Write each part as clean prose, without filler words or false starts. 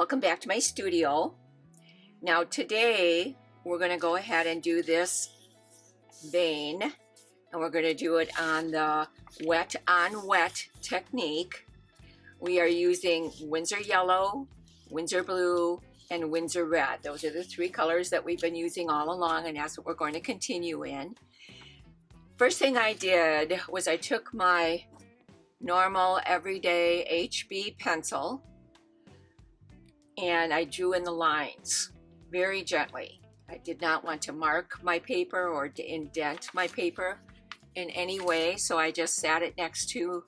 Welcome back to my studio. Now today we're going to go ahead and do this vein, and we're going to do it on the wet on wet technique. We are using Winsor yellow, Winsor blue, and Winsor red. Those are the three colors that we've been using all along, and that's what we're going to continue in. First thing I did was I took my normal everyday HB pencil and I drew in the lines very gently. I did not want to mark my paper or to indent my paper in any way, so I just sat it next to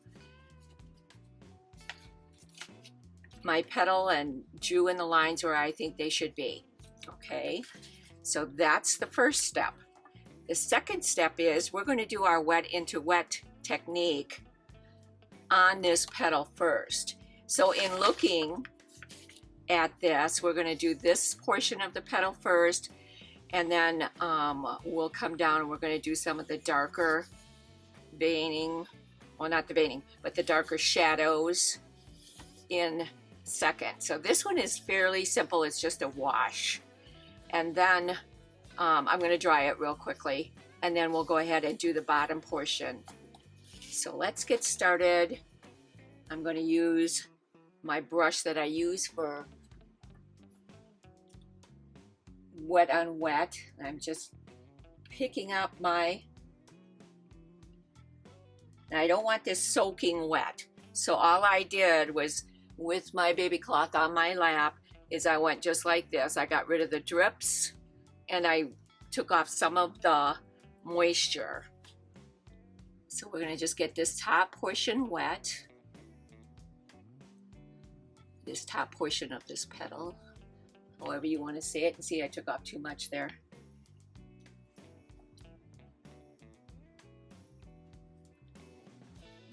my petal and drew in the lines where I think they should be. Okay, so that's the first step. The second step is we're going to do our wet into wet technique on this petal first. So in looking at this, we're going to do this portion of the petal first, and then we'll come down and we're going to do some of the darker veining, well, not the veining, but the darker shadows in second. So this one is fairly simple. It's just a wash, and then I'm going to dry it real quickly, and then we'll go ahead and do the bottom portion. So let's get started. I'm going to use my brush that I use for wet on wet. I'm just picking up my, and I don't want this soaking wet. So all I did was, with my baby cloth on my lap, is I went just like this. I got rid of the drips and I took off some of the moisture. So we're going to just get this top portion wet. This top portion of this petal, however you want to say it. And see, I took off too much there.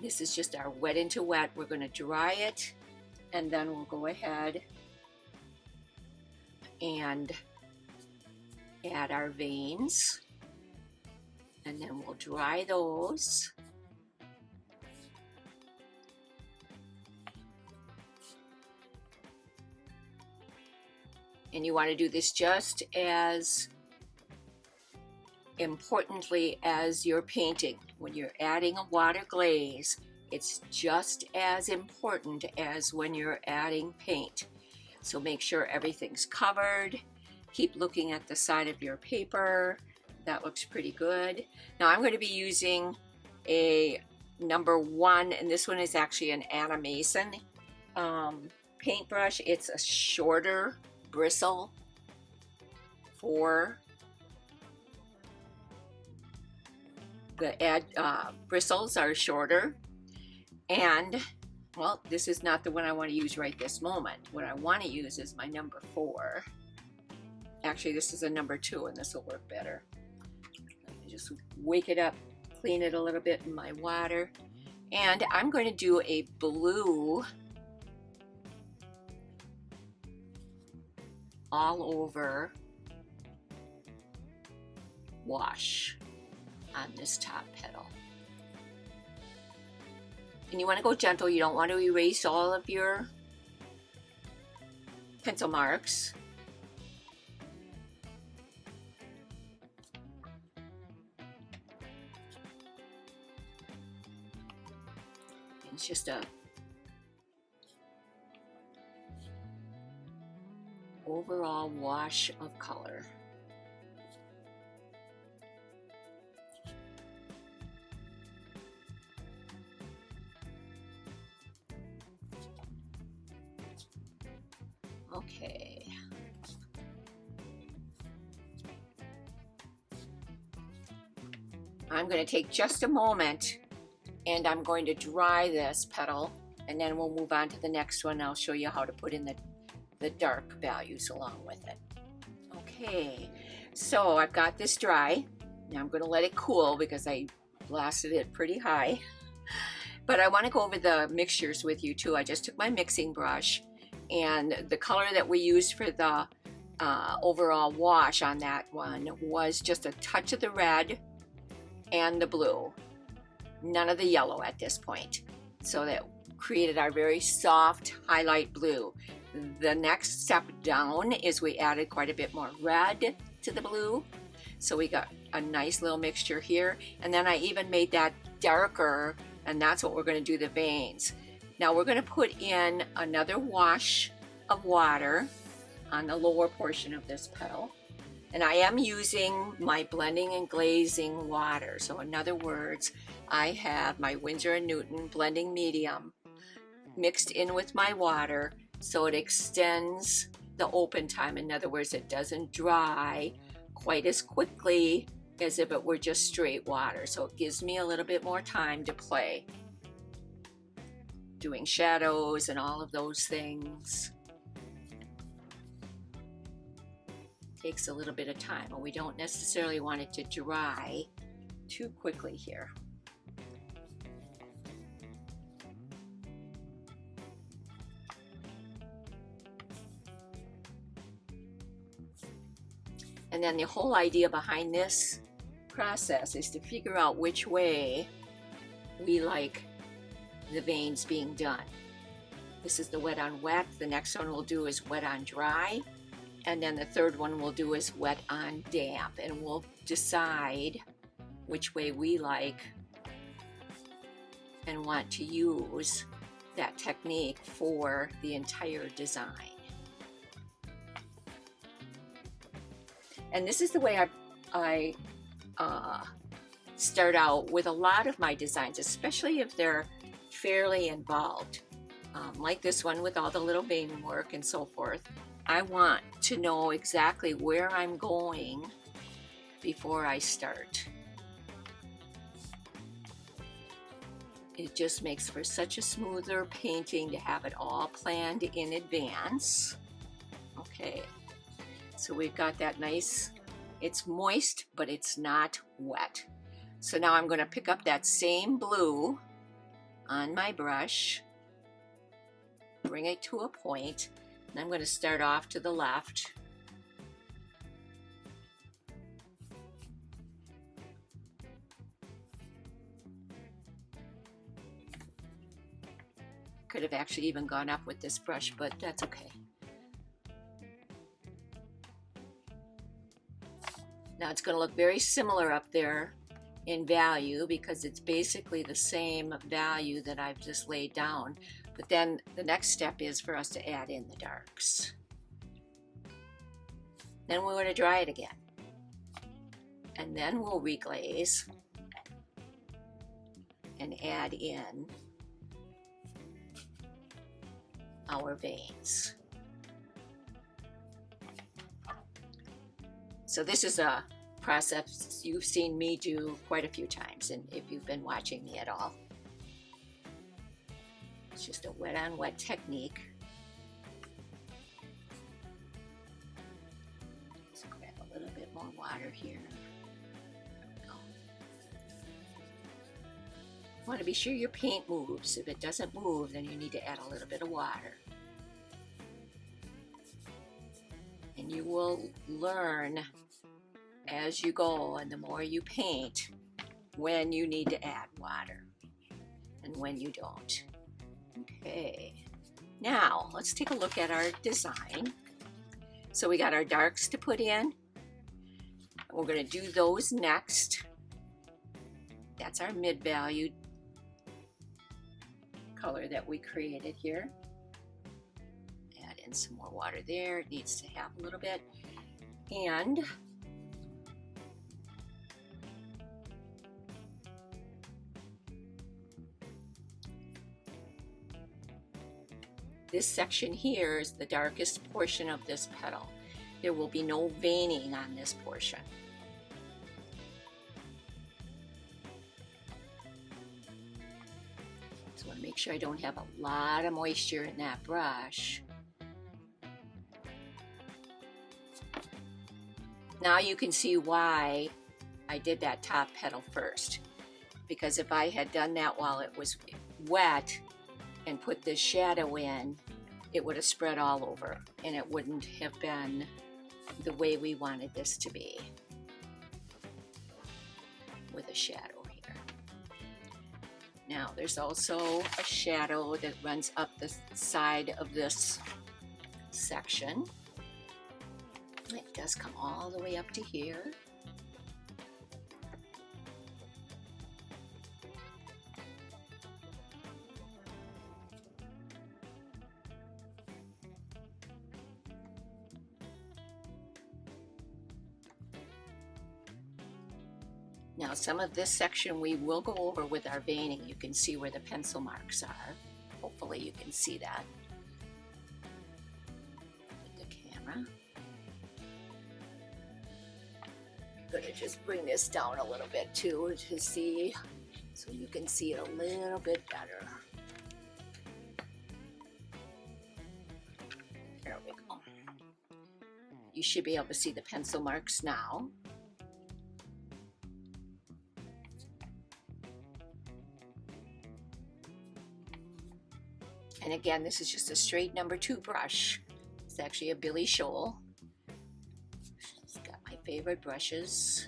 This is just our wet into wet. We're going to dry it, and then we'll go ahead and add our veins, and then we'll dry those. And you want to do this just as importantly as you're painting. When you're adding a water glaze, it's just as important as when you're adding paint. So make sure everything's covered. Keep looking at the side of your paper. That looks pretty good. Now I'm going to be using a number 1, and this one is actually an Anna Mason paintbrush. It's a shorter bristle for the bristles are shorter, and well, this is not the one I want to use right this moment. What I want to use is my number 4. Actually, this is a number 2, and this will work better. Just wake it up, clean it a little bit in my water, and I'm going to do a blue all over wash on this top petal. And you want to go gentle. You don't want to erase all of your pencil marks. It's just a overall wash of color. Okay. I'm going to take just a moment and I'm going to dry this petal, and then we'll move on to the next one. I'll show you how to put in the dark values along with it. Okay, so I've got this dry. Now I'm going to let it cool because I blasted it pretty high. But I want to go over the mixtures with you too. I just took my mixing brush, and the color that we used for the overall wash on that one was just a touch of the red and the blue. None of the yellow at this point. So that created our very soft highlight blue. The next step down is we added quite a bit more red to the blue. So we got a nice little mixture here. And then I even made that darker, and that's what we're going to do the veins. Now we're going to put in another wash of water on the lower portion of this petal. And I am using my blending and glazing water. So in other words, I have my Winsor & Newton blending medium mixed in with my water so it extends the open time. In other words, it doesn't dry quite as quickly as if it were just straight water. So it gives me a little bit more time to play, doing shadows and all of those things. Takes a little bit of time, and we don't necessarily want it to dry too quickly here. And then the whole idea behind this process is to figure out which way we like the veins being done. This is the wet on wet. The next one we'll do is wet on dry. And then the third one we'll do is wet on damp. And we'll decide which way we like and want to use that technique for the entire design. And this is the way I start out with a lot of my designs, especially if they're fairly involved, like this one with all the little vein work and so forth. I want to know exactly where I'm going before I start. It just makes for such a smoother painting to have it all planned in advance. Okay, so we've got that nice, it's moist, but it's not wet. So now I'm going to pick up that same blue on my brush, bring it to a point, and I'm going to start off to the left. Could have actually even gone up with this brush, but that's okay. Now it's going to look very similar up there in value because it's basically the same value that I've just laid down. But then the next step is for us to add in the darks. Then we're going to dry it again. And then we'll reglaze and add in our veins. So this is a process you've seen me do quite a few times, and if you've been watching me at all. It's just a wet on wet technique. Let's grab a little bit more water here. There we go. You want to be sure your paint moves. If it doesn't move, then you need to add a little bit of water. And you will learn as you go, and the more you paint, when you need to add water and when you don't. Okay, now let's take a look at our design. So we got our darks to put in. We're going to do those next. That's our mid-value color that we created here. Add in some more water there. It needs to have a little bit. And this section here is the darkest portion of this petal. There will be no veining on this portion. So I want to make sure I don't have a lot of moisture in that brush. Now you can see why I did that top petal first. Because if I had done that while it was wet and put this shadow in, it would have spread all over and it wouldn't have been the way we wanted this to be with a shadow here. Now there's also a shadow that runs up the side of this section. It does come all the way up to here. Now some of this section we will go over with our veining. You can see where the pencil marks are. Hopefully you can see that with the camera. I'm going to just bring this down a little bit too to see, so you can see it a little bit better. There we go. You should be able to see the pencil marks now. And again, this is just a straight number 2 brush. It's actually a Billy Showell. It's got my favorite brushes.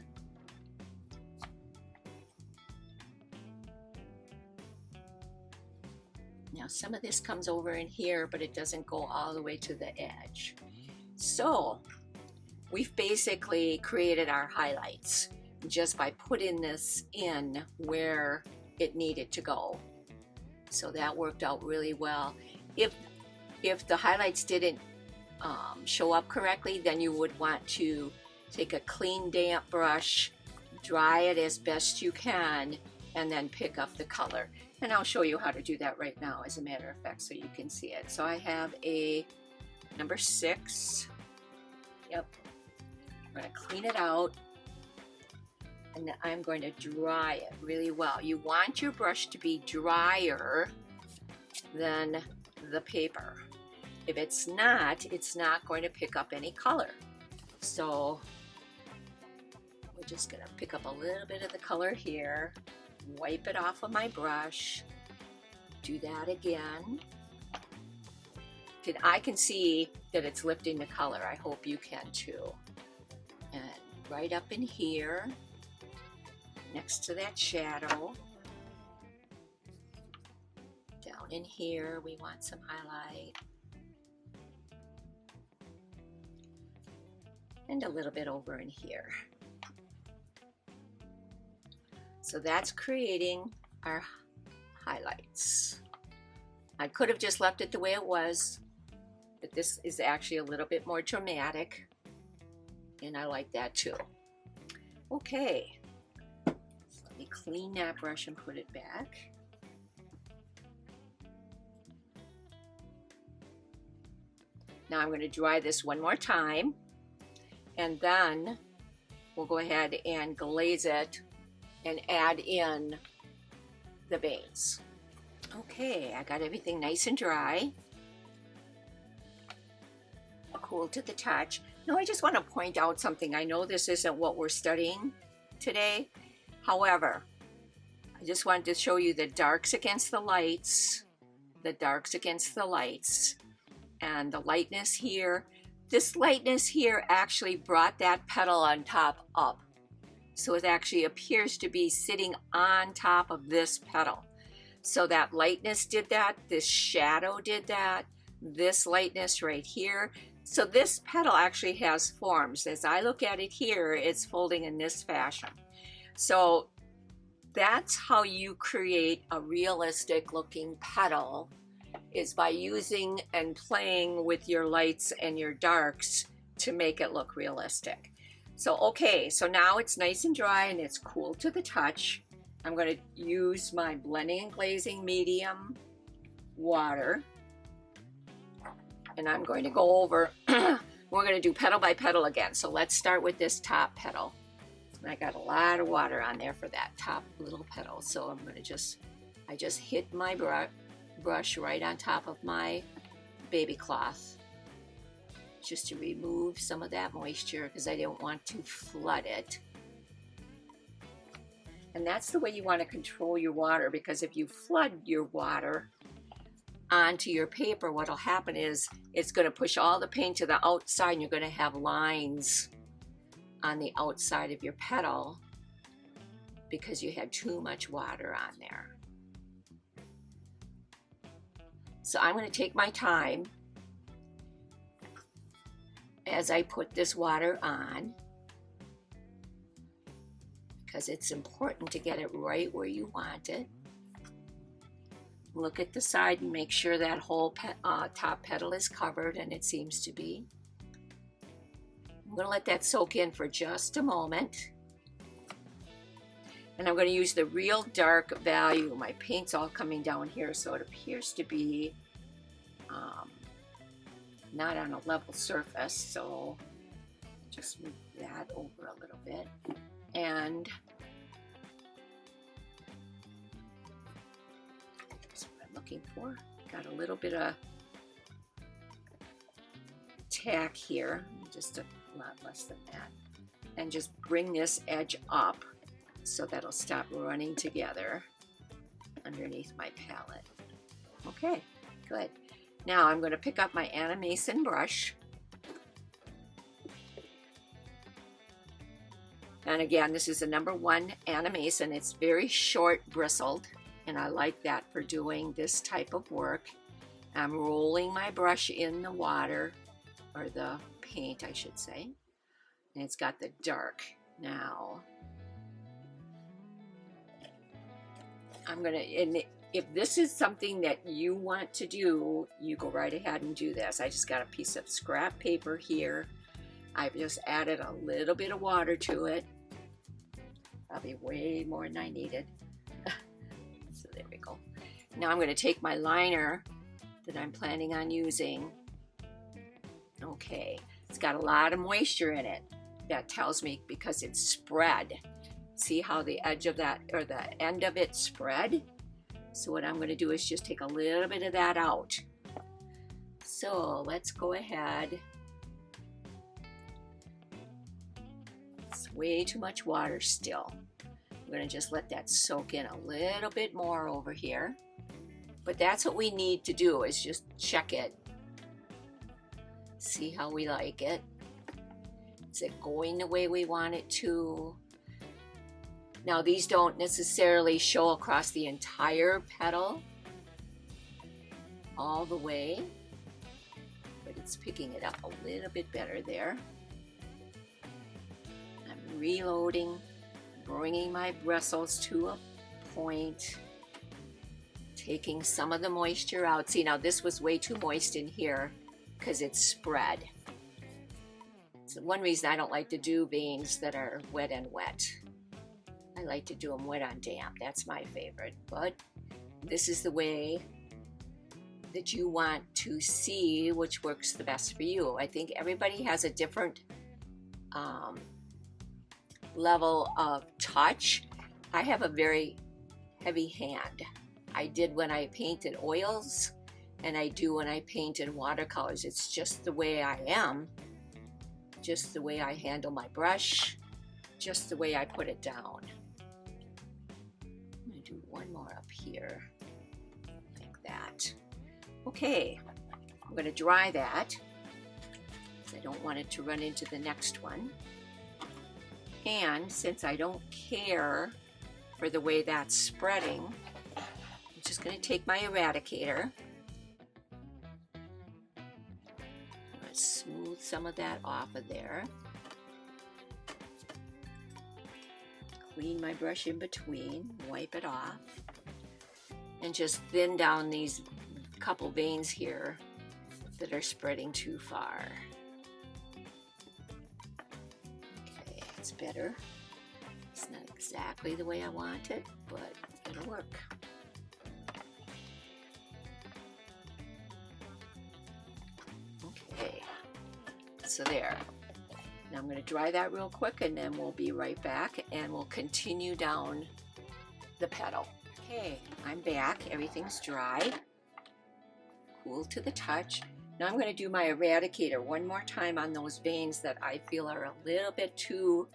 Now some of this comes over in here, but it doesn't go all the way to the edge. So we've basically created our highlights just by putting this in where it needed to go. So that worked out really well. If the highlights didn't show up correctly, then you would want to take a clean damp brush, dry it as best you can, and then pick up the color. And I'll show you how to do that right now, as a matter of fact, so you can see it. So I have a number 6. Yep. I'm going to clean it out. And I'm going to dry it really well. You want your brush to be drier than the paper. If it's not going to pick up any color. So we're just going to pick up a little bit of the color here, wipe it off of my brush, do that again. I can see that it's lifting the color. I hope you can too. And right up in here, next to that shadow, down in here we want some highlight, and a little bit over in here. So that's creating our highlights. I could have just left it the way it was, but this is actually a little bit more dramatic, and I like that too. Okay. Let me clean that brush and put it back. Now I'm going to dry this one more time, and then we'll go ahead and glaze it and add in the veins. Okay, I got everything nice and dry. Cool to the touch. Now I just want to point out something. I know this isn't what we're studying today. However, I just wanted to show you the darks against the lights, and the lightness here. This lightness here actually brought that petal on top up. So it actually appears to be sitting on top of this petal. So that lightness did that, this shadow did that, this lightness right here. So this petal actually has forms. As I look at it here, it's folding in this fashion. So that's how you create a realistic looking petal, is by using and playing with your lights and your darks to make it look realistic. So okay, so now it's nice and dry and it's cool to the touch. I'm going to use my blending and glazing medium water, and I'm going to go over, we're going to do petal by petal again. So let's start with this top petal. And I got a lot of water on there for that top little petal. So I'm going to I just hit my brush right on top of my baby cloth, just to remove some of that moisture because I don't want to flood it. And that's the way you want to control your water, because if you flood your water onto your paper, what'll happen is it's going to push all the paint to the outside, and you're going to have lines on the outside of your petal because you had too much water on there. So I'm going to take my time as I put this water on, because it's important to get it right where you want it. Look at the side and make sure that whole top petal is covered, and it seems to be. I'm going to let that soak in for just a moment. And I'm going to use the real dark value. My paint's all coming down here, so it appears to be not on a level surface. So just move that over a little bit. And that's what I'm looking for. Got a little bit of tack here, just a lot less than that. And just bring this edge up so that'll stop running together underneath my palette. Okay, good. Now I'm going to pick up my animation brush. And again, this is a #1 animation. It's very short bristled, and I like that for doing this type of work. I'm rolling my brush in the water, or the paint, I should say. And it's got the dark. Now, I'm gonna, and if this is something that you want to do, you go right ahead and do this. I just got a piece of scrap paper here. I've just added a little bit of water to it. Probably way more than I needed. So there we go. Now I'm going to take my liner that I'm planning on using. Okay, it's got a lot of moisture in it. That tells me because it's spread. See how the edge of that, or the end of it spread? So what I'm going to do is just take a little bit of that out. So let's go ahead. It's way too much water still. I'm going to just let that soak in a little bit more over here. But that's what we need to do, is just check it. See how we like it. Is it going the way we want it to? Now these don't necessarily show across the entire petal all the way, but it's picking it up a little bit better there. I'm reloading, bringing my bristles to a point, taking some of the moisture out. See, now this was way too moist in here because it's spread. So one reason I don't like to do veins that are wet and wet. I like to do them wet on damp. That's my favorite. But this is the way that you want to see which works the best for you. I think everybody has a different level of touch. I have a very heavy hand. I did when I painted oils, and I do when I paint in watercolors. It's just the way I am, just the way I handle my brush, just the way I put it down. I'm going to do one more up here, like that. Okay, I'm going to dry that, because I don't want it to run into the next one. And since I don't care for the way that's spreading, I'm just going to take my eradicator. I'm going to smooth some of that off of there. Clean my brush in between, wipe it off, and just thin down these couple veins here that are spreading too far. Okay, it's better. It's not exactly the way I want it, but it'll work. Okay, so there. Now I'm going to dry that real quick, and then we'll be right back, and we'll continue down the petal. Okay, I'm back. Everything's dry. Cool to the touch. Now I'm going to do my eradicator one more time on those veins that I feel are a little bit too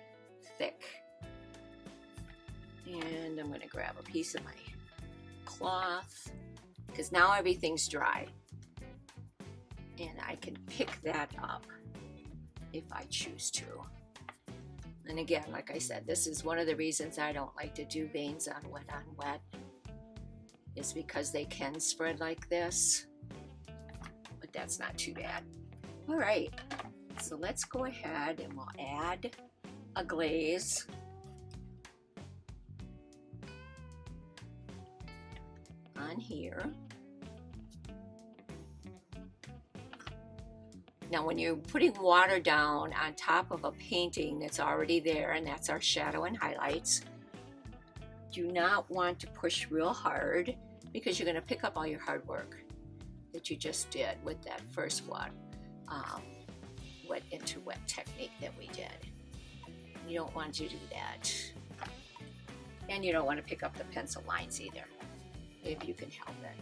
thick. And I'm going to grab a piece of my cloth, because now everything's dry. And I can pick that up if I choose to. And again, like I said, this is one of the reasons I don't like to do veins on wet, is because they can spread like this, but that's not too bad. All right, So let's go ahead and we'll add a glaze. On here. Now when you're putting water down on top of a painting that's already there, and that's our shadow and highlights, do not want to push real hard because you're going to pick up all your hard work that you just did with that first one, wet into wet technique that we did. You don't want to do that. And you don't want to pick up the pencil lines either, if you can help it.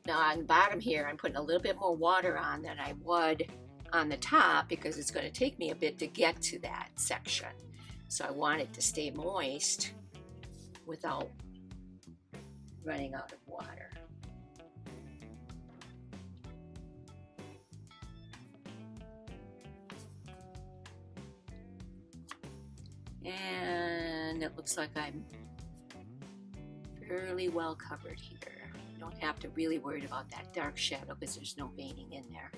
Now on the bottom here, I'm putting a little bit more water on than I would on the top because it's going to take me a bit to get to that section. So I want it to stay moist without running out of water. And it looks like I'm fairly well covered here. Don't have to really worry about that dark shadow because there's no veining in there.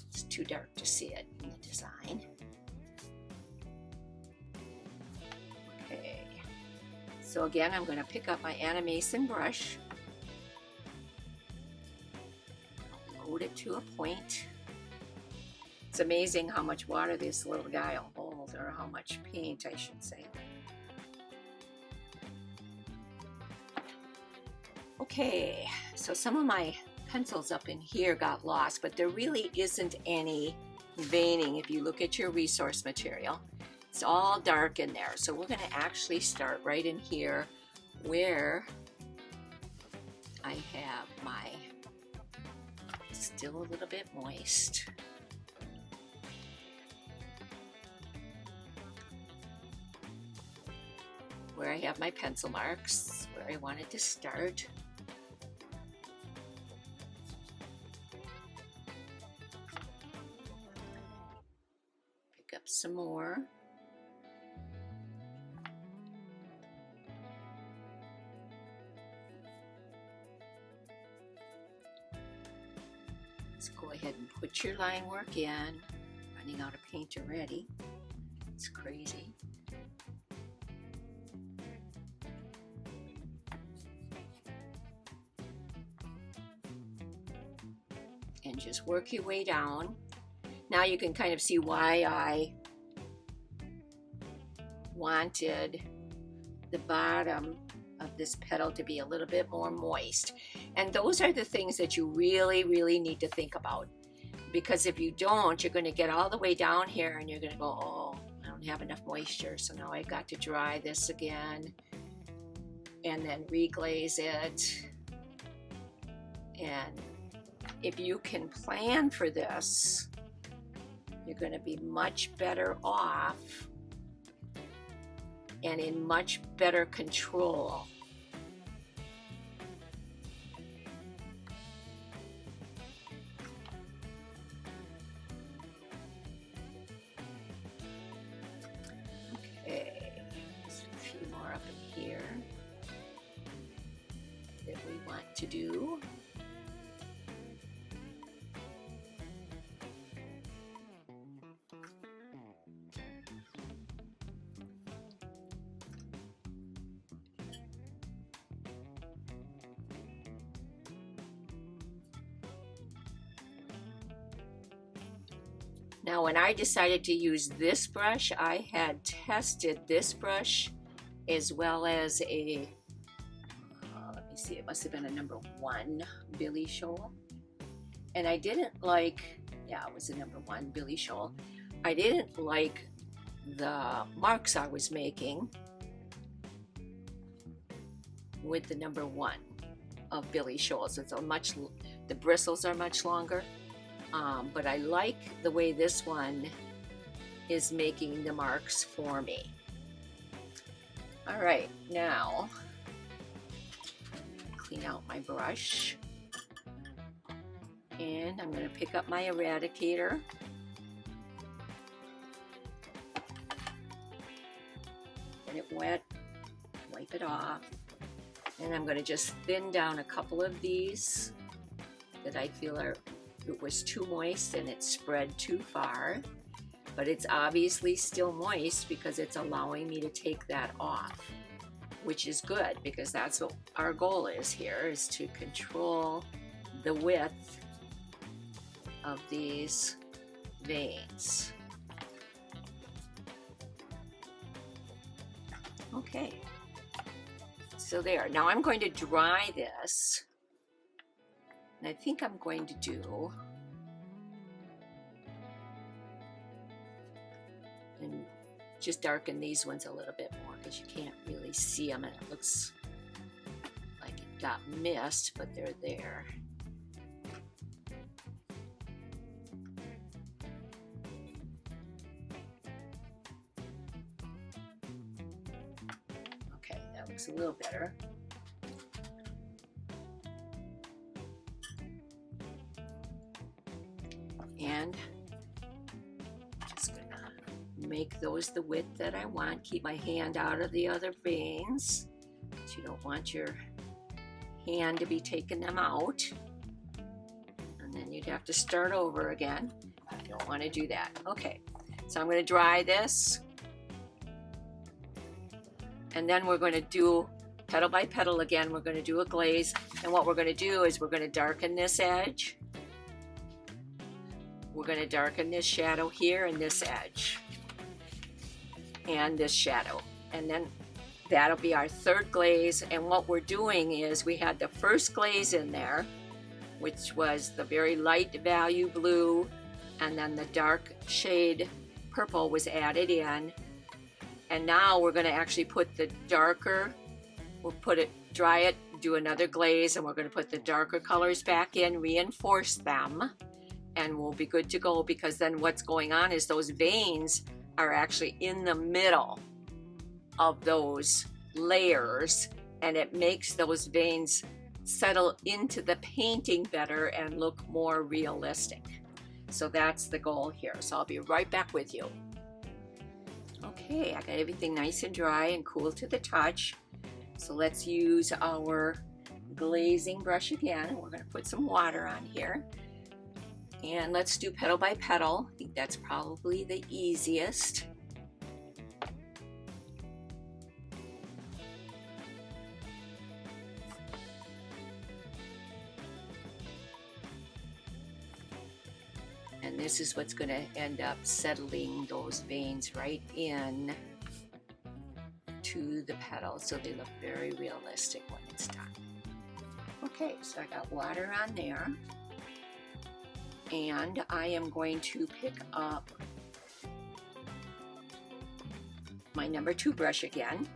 It's too dark to see it in the design. Okay, so again I'm going to pick up my animation brush, load it to a point. It's amazing how much water this little guy will hold, or how much paint I should say. Okay, so some of my pencils up in here got lost, but there really isn't any veining if you look at your resource material. It's all dark in there. So we're going to actually start right in here where I have my, still a little bit moist. Where I have my pencil marks, where I wanted to start. Pick up some more. Let's go ahead and put your line work in. Running out of paint already. It's crazy. And just work your way down. Now you can kind of see why I wanted the bottom of this petal to be a little bit more moist. And those are the things that you really, really need to think about. Because if you don't, you're going to get all the way down here and you're going to go, oh, I don't have enough moisture. So now I've got to dry this again and then reglaze it. And if you can plan for this, you're going to be much better off and in much better control. Okay, there's a few more up in here that we want to do. Now when I decided to use this brush, I had tested this brush as well as a, let me see, it must have been a number 1 Billy Showell. And I didn't like, yeah, it was a number 1 Billy Showell. I didn't like the marks I was making with the number 1 of Billy Showell. It's a much, the bristles are much longer. But I like the way this one is making the marks for me. All right, now clean out my brush And I'm going to pick up my eradicator. Get it wet, wipe it off. And I'm going to just thin down a couple of these that I feel it was too moist and it spread too far. But it's obviously still moist because it's allowing me to take that off, which is good because that's what our goal is here, is to control the width of these veins. Okay, so there. Now I'm going to dry this, and I think I'm going to do, and just darken these ones a little bit more because you can't really see them and it looks like it got missed, but they're there. Okay, that looks a little better. And just gonna make those the width that I want. Keep my hand out of the other veins, because you don't want your hand to be taking them out. And then you'd have to start over again. You don't want to do that. Okay, so I'm going to dry this. And then we're going to do petal by petal again. We're going to do a glaze. And what we're going to do is we're going to darken this edge. We're going to darken this shadow here and this edge. And this shadow. And then that'll be our third glaze. And what we're doing is we had the first glaze in there, which was the very light value blue, and then the dark shade purple was added in. And now we're going to actually put the darker, we'll put it, dry it, do another glaze, and we're going to put the darker colors back in, reinforce them, and we'll be good to go, because then what's going on is those veins are actually in the middle of those layers, and it makes those veins settle into the painting better and look more realistic. So that's the goal here. So I'll be right back with you. Okay, I got everything nice and dry and cool to the touch. So let's use our glazing brush again. We're going to put some water on here. And let's do petal by petal. I think that's probably the easiest. And this is what's going to end up settling those veins right in to the petals, so they look very realistic when it's done. Okay, so I got water on there. And I am going to pick up my number 2 brush again.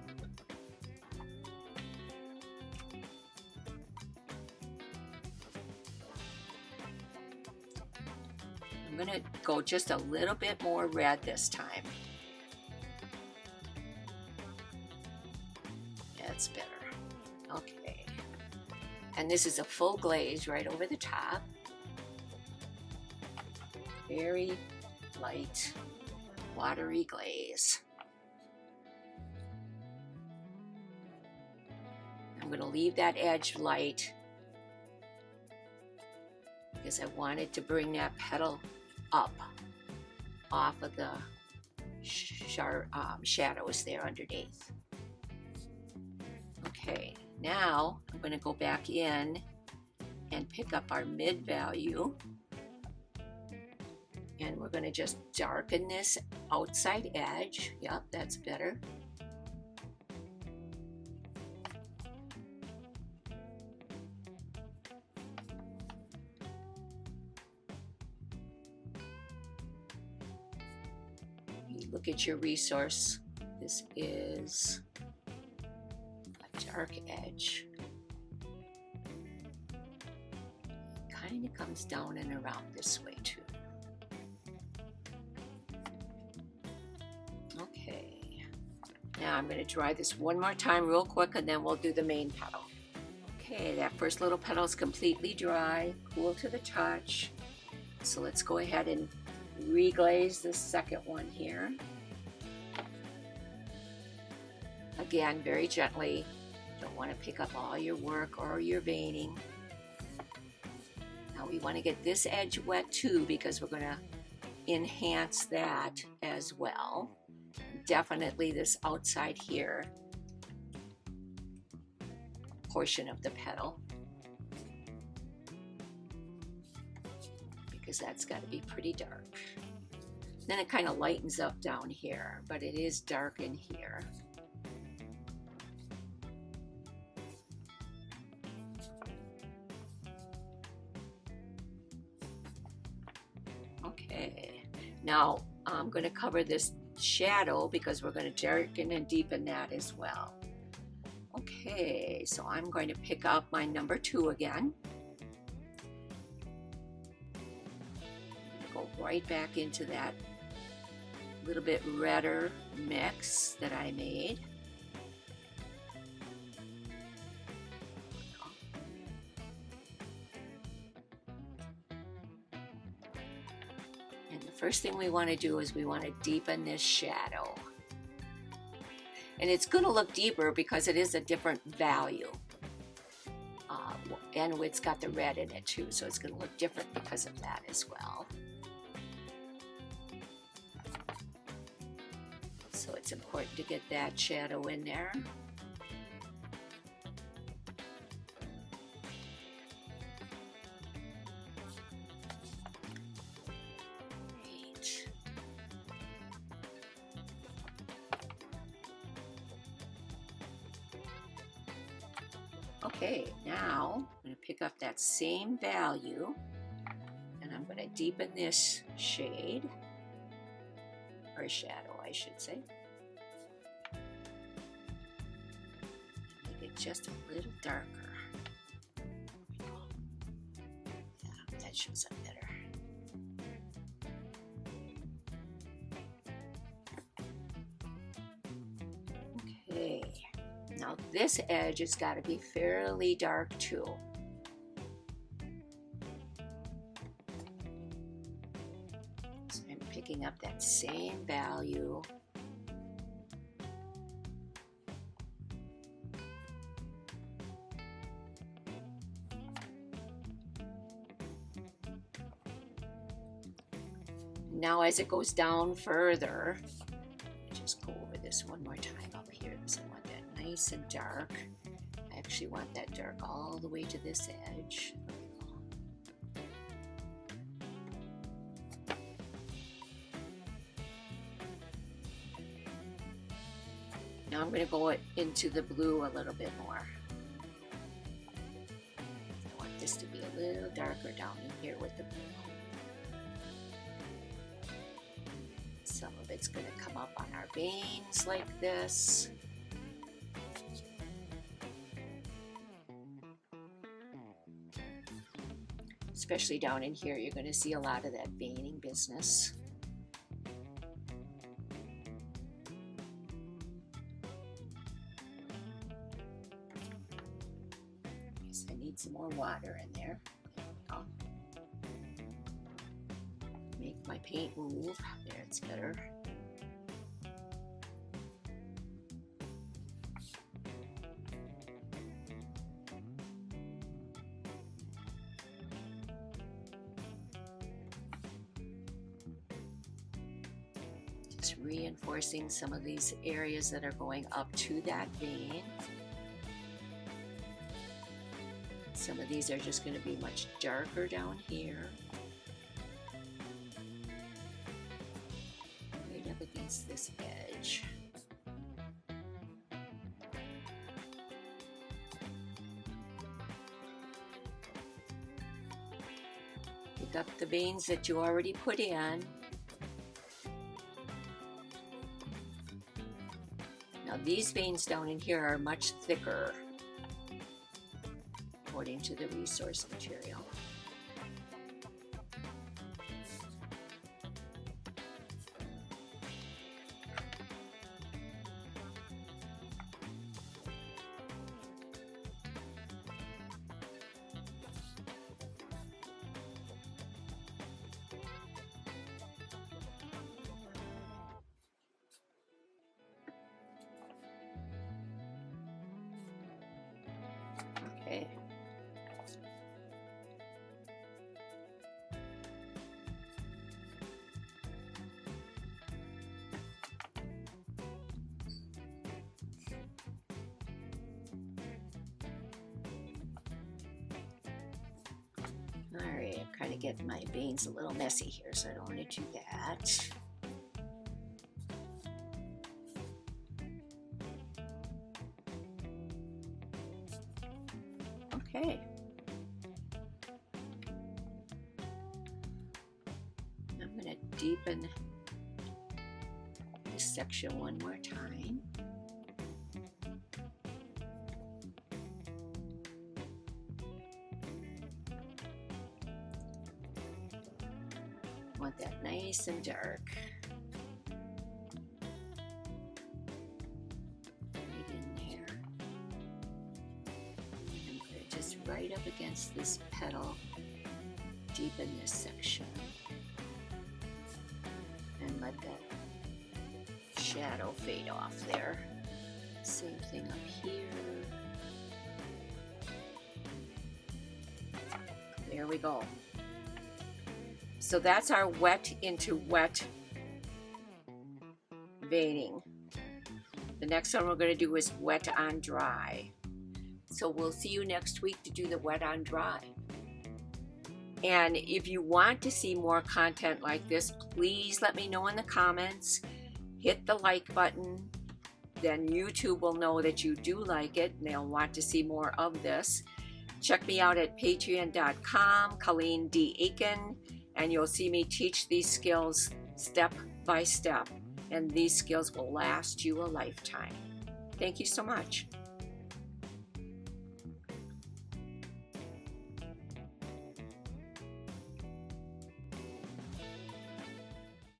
I'm going to go just a little bit more red this time. That's better. Okay. And this is a full glaze right over the top. Very light, watery glaze. I'm going to leave that edge light because I wanted to bring that petal up off of the shadows there underneath. Okay, now I'm going to go back in and pick up our mid value. And we're going to just darken this outside edge. Yep, that's better. You look at your resource. This is a dark edge. It kind of comes down and around this way too. Okay, now I'm going to dry this one more time real quick and then we'll do the main petal. Okay, Okay, that first little petal is completely dry, cool to the touch. So let's go ahead and reglaze the second one here. Again, very gently. Don't want to pick up all your work or your veining. Now we want to get this edge wet too, because we're going to enhance that as well. Definitely this outside here portion of the petal, because that's got to be pretty dark. Then it kind of lightens up down here, but it is dark in here. Okay, now I'm going to cover this shadow because we're going to darken and deepen that as well. Okay, so I'm going to pick up my number 2 again. Go right back into that little bit redder mix that I made. And the first thing we want to do is we want to deepen this shadow. And it's going to look deeper because it is a different value. And it's got the red in it too, so it's going to look different because of that as well. So it's important to get that shadow in there. Okay, now I'm going to pick up that same value and I'm going to deepen this shade, or shadow I should say. Make it just a little darker. Yeah, that shows up better. Okay. Now this edge has got to be fairly dark too. So I'm picking up that same value. Now as it goes down further, just go over this one more time up here because I want that nice and dark. I actually want that dark all the way to this edge. Now I'm going to go into the blue a little bit more. I want this to be a little darker down in here with the blue. Some of it's going to come up on our veins like this. Especially down in here, you're going to see a lot of that veining business. Guess I need some more water in there. There we go. Make my paint move. There, it's better. Just reinforcing some of these areas that are going up to that vein. Some of these are just going to be much darker down here. Right up against this edge. Pick up the veins that you already put in. Now these veins down in here are much thicker, according to the resource material. Okay, I'm kind of getting my veins a little messy here, so I don't want to do that. Okay. I'm going to deepen this section one more time. Want that nice and dark. Right in there. And put it just right up against this petal. Deepen this section. And let that shadow fade off there. Same thing up here. There we go. So that's our wet into wet veining. The next one we're going to do is wet on dry. So we'll see you next week to do the wet on dry. And if you want to see more content like this, please let me know in the comments. Hit the like button. Then YouTube will know that you do like it and they'll want to see more of this. Check me out at patreon.com, Colleen D. Aiken. And you'll see me teach these skills step by step. And these skills will last you a lifetime. Thank you so much.